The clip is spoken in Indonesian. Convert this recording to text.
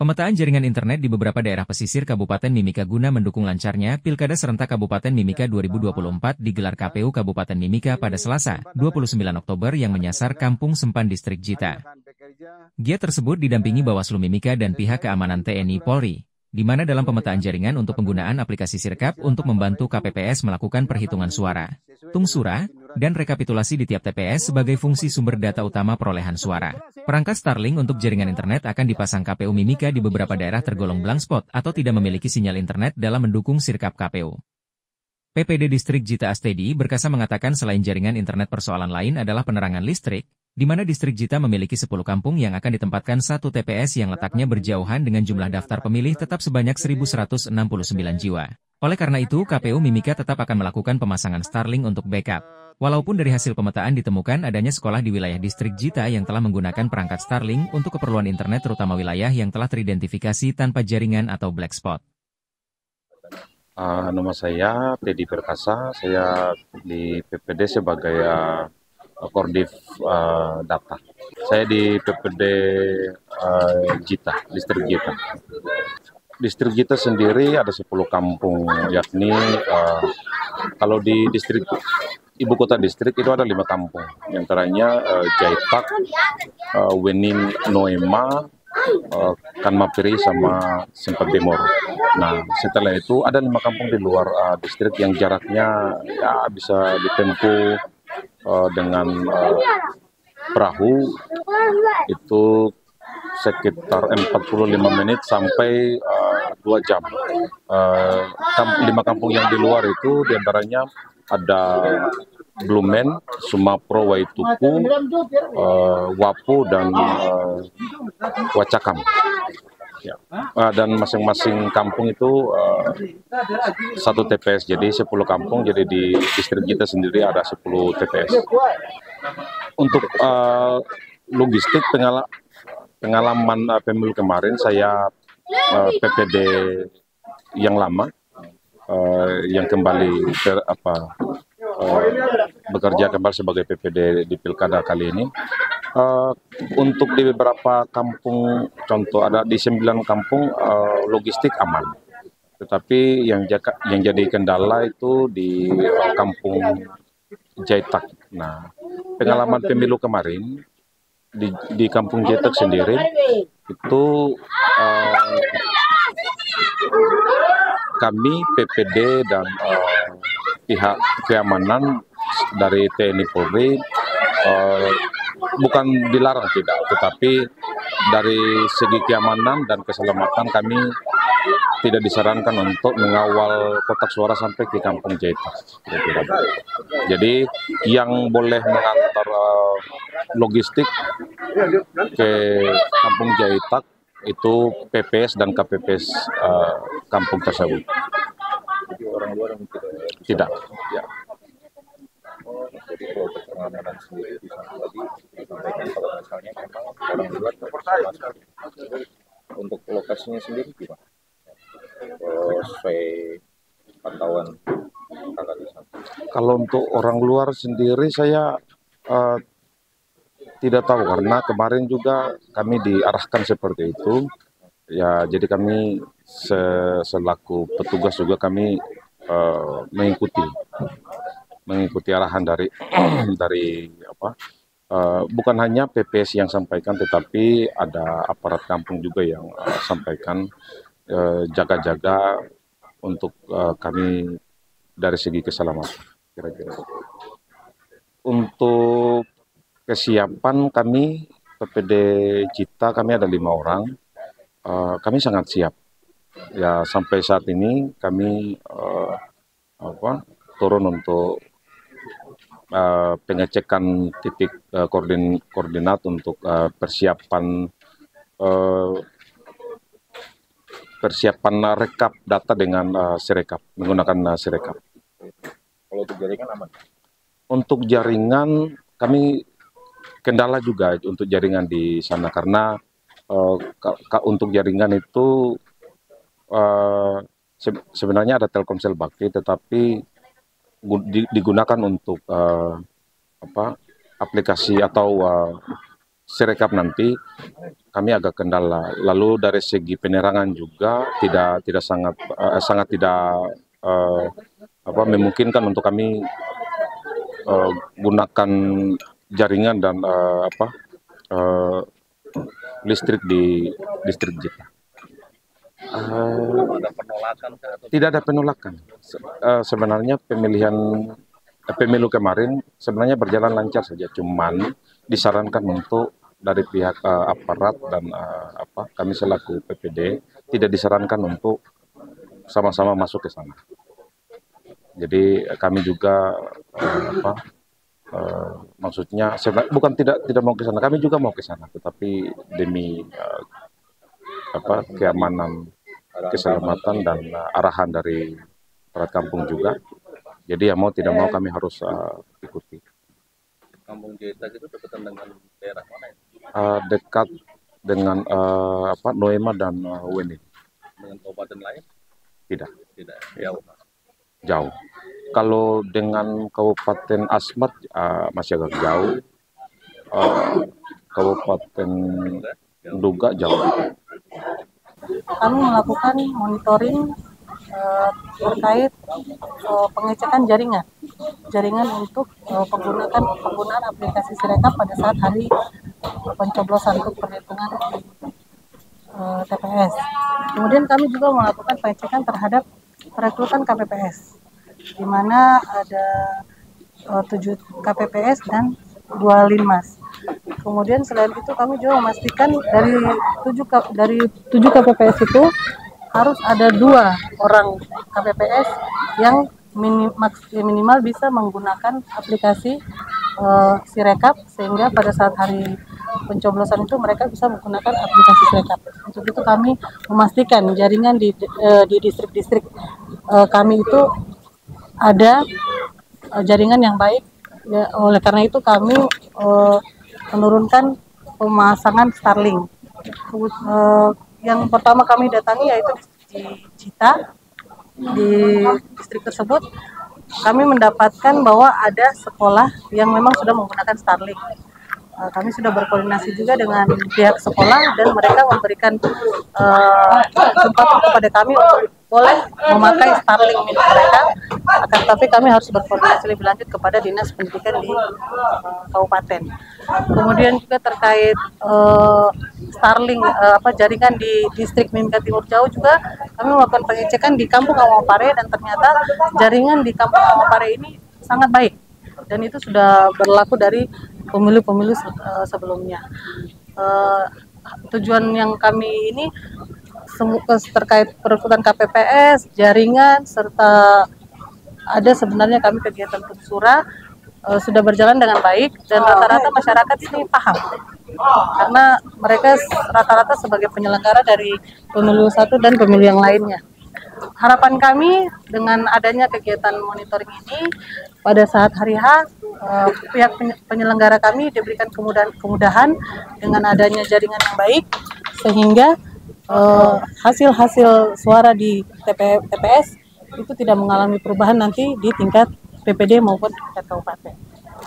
Pemetaan jaringan internet di beberapa daerah pesisir Kabupaten Mimika guna mendukung lancarnya Pilkada Serentak Kabupaten Mimika 2024 digelar KPU Kabupaten Mimika pada Selasa, 29 Oktober yang menyasar Kampung Sempan Distrik Jita. Giat tersebut didampingi Bawaslu Mimika dan pihak keamanan TNI Polri, di mana dalam pemetaan jaringan untuk penggunaan aplikasi Sirkap untuk membantu KPPS melakukan perhitungan suara, tungsura, dan rekapitulasi di tiap TPS sebagai fungsi sumber data utama perolehan suara. Perangkat Starlink untuk jaringan internet akan dipasang KPU Mimika di beberapa daerah tergolong blank spot atau tidak memiliki sinyal internet dalam mendukung Sirkap KPU. PPD Distrik Jita Astedi Berkasa mengatakan selain jaringan internet persoalan lain adalah penerangan listrik, di mana Distrik Jita memiliki 10 kampung yang akan ditempatkan satu TPS yang letaknya berjauhan dengan jumlah daftar pemilih tetap sebanyak 1.169 jiwa. Oleh karena itu, KPU Mimika tetap akan melakukan pemasangan Starlink untuk backup. Walaupun dari hasil pemetaan ditemukan adanya sekolah di wilayah Distrik Jita yang telah menggunakan perangkat Starlink untuk keperluan internet terutama wilayah yang telah teridentifikasi tanpa jaringan atau black spot. Nama saya Teddy Perkasa, saya di PPD sebagai Koordif Data. Saya di PPD Jita, Distrik Jita. Distrik Jita sendiri ada 10 kampung, yakni kalau di distrik ibu kota distrik itu ada 5 kampung, yang antaranya Jaitak, Wening Noema, Kanmapiri sama Sempat Timur. Nah, setelah itu ada 5 kampung di luar distrik yang jaraknya ya bisa ditempuh dengan perahu itu sekitar 45 menit sampai 2 jam. 5 kampung yang di luar itu diantaranya ada Blumen, Sumapro, Waituku, Wapu, dan Wacakam. Ya. Dan masing-masing kampung itu satu TPS, jadi 10 kampung, jadi di distrik kita sendiri ada 10 TPS. Untuk logistik pengalaman pemilu kemarin, saya PPD yang lama, yang kembali bekerja kembali sebagai PPD di Pilkada kali ini. Untuk di beberapa kampung, contoh ada di 9 kampung logistik aman, tetapi yang jadi kendala itu di kampung Jaitak. Nah, pengalaman pemilu kemarin di kampung Jaitak sendiri itu kami PPD dan pihak keamanan dari TNI Polri bukan dilarang tidak, tetapi dari segi keamanan dan keselamatan kami tidak disarankan untuk mengawal kotak suara sampai ke kampung Jaitak. Jadi yang boleh mengantar logistik ke kampung Jaitak itu PPS dan KPPS kampung tersebut. Jadi orang luar yang tidak. Ya. Jadi kalau pengamanan sendiri di sana tadi disampaikan kalau misalnya memang orang luar termasuk untuk lokasinya sendiri gimana? Sesuai pantauan kakak di sana. Kalau untuk orang luar sendiri saya tidak tahu, karena kemarin juga kami diarahkan seperti itu. Ya, jadi kami selaku petugas juga kami mengikuti arahan dari bukan hanya PPS yang sampaikan, tetapi ada aparat kampung juga yang sampaikan jaga-jaga untuk kami dari segi keselamatan. Kira-kira untuk kesiapan kami PPD Jita, kami ada 5 orang. Kami sangat siap. Ya, sampai saat ini kami turun untuk pengecekan titik koordinat untuk persiapan rekap data dengan Sirekap, menggunakan Sirekap. Kalau untuk jaringan aman? Untuk jaringan kami kendala juga untuk jaringan di sana, karena untuk jaringan itu sebenarnya ada Telkomsel Bakti, tetapi digunakan untuk aplikasi atau Sirekap nanti kami agak kendala. Lalu dari segi penerangan juga tidak sangat tidak memungkinkan untuk kami gunakan jaringan dan eh, listrik di distrik Jita. Ada penolakan atau Tidak ada penolakan. Sebenarnya pemilu kemarin sebenarnya berjalan lancar saja, cuman disarankan untuk dari pihak aparat dan kami selaku PPD tidak disarankan untuk sama-sama masuk ke sana. Jadi kami juga maksudnya bukan tidak mau ke sana, kami juga mau ke sana, tetapi demi keamanan, keselamatan dan arahan dari aparat kampung juga. Jadi ya mau tidak mau kami harus ikuti. Kampung Jeta itu dekatan dengan daerah mana ya? Dekat dengan Noema dan Weni. Dengan kabupaten lain? Tidak. Tidak, jauh. Jauh. Kalau dengan Kabupaten Asmat masih agak jauh. Kabupaten Duga jauh. Kami melakukan monitoring terkait pengecekan jaringan untuk penggunaan aplikasi Sirekap pada saat hari pencoblosan untuk perhitungan TPS. Kemudian kami juga melakukan pengecekan terhadap perekrutan KPPS, di mana ada 7 KPPS dan 2 Linmas. Kemudian selain itu kami juga memastikan dari 7 KPPS itu harus ada 2 orang KPPS yang minimal bisa menggunakan aplikasi Sirekap, sehingga pada saat hari pencoblosan itu mereka bisa menggunakan aplikasi Sirekap. Untuk itu kami memastikan jaringan di distrik-distrik kami itu ada jaringan yang baik. Ya, oleh karena itu kami menurunkan pemasangan Starlink. Yang pertama kami datangi yaitu di Jita. Di distrik tersebut kami mendapatkan bahwa ada sekolah yang memang sudah menggunakan Starlink. Kami sudah berkoordinasi juga dengan pihak sekolah dan mereka memberikan kesempatan kepada kami untuk boleh memakai Starlink milik mereka. Akan tetapi kami harus berkoordinasi lebih lanjut kepada Dinas Pendidikan di kabupaten. Kemudian juga terkait Starlink jaringan di distrik Mimika Timur Jauh juga kami melakukan pengecekan di Kampung Awamapare, dan ternyata jaringan di Kampung Awamapare ini sangat baik, dan itu sudah berlaku dari pemilu-pemilu sebelumnya. Tujuan yang kami ini terkait perekrutan KPPS, jaringan, serta ada sebenarnya kami kegiatan Punsura sudah berjalan dengan baik, dan rata-rata masyarakat ini paham karena mereka rata-rata sebagai penyelenggara dari pemilu 1 dan pemilu yang lainnya. Harapan kami dengan adanya kegiatan monitoring ini pada saat hari H, pihak penyelenggara kami diberikan kemudahan dengan adanya jaringan yang baik, sehingga hasil-hasil suara di TPS itu tidak mengalami perubahan nanti di tingkat PPD maupun tingkat kabupaten.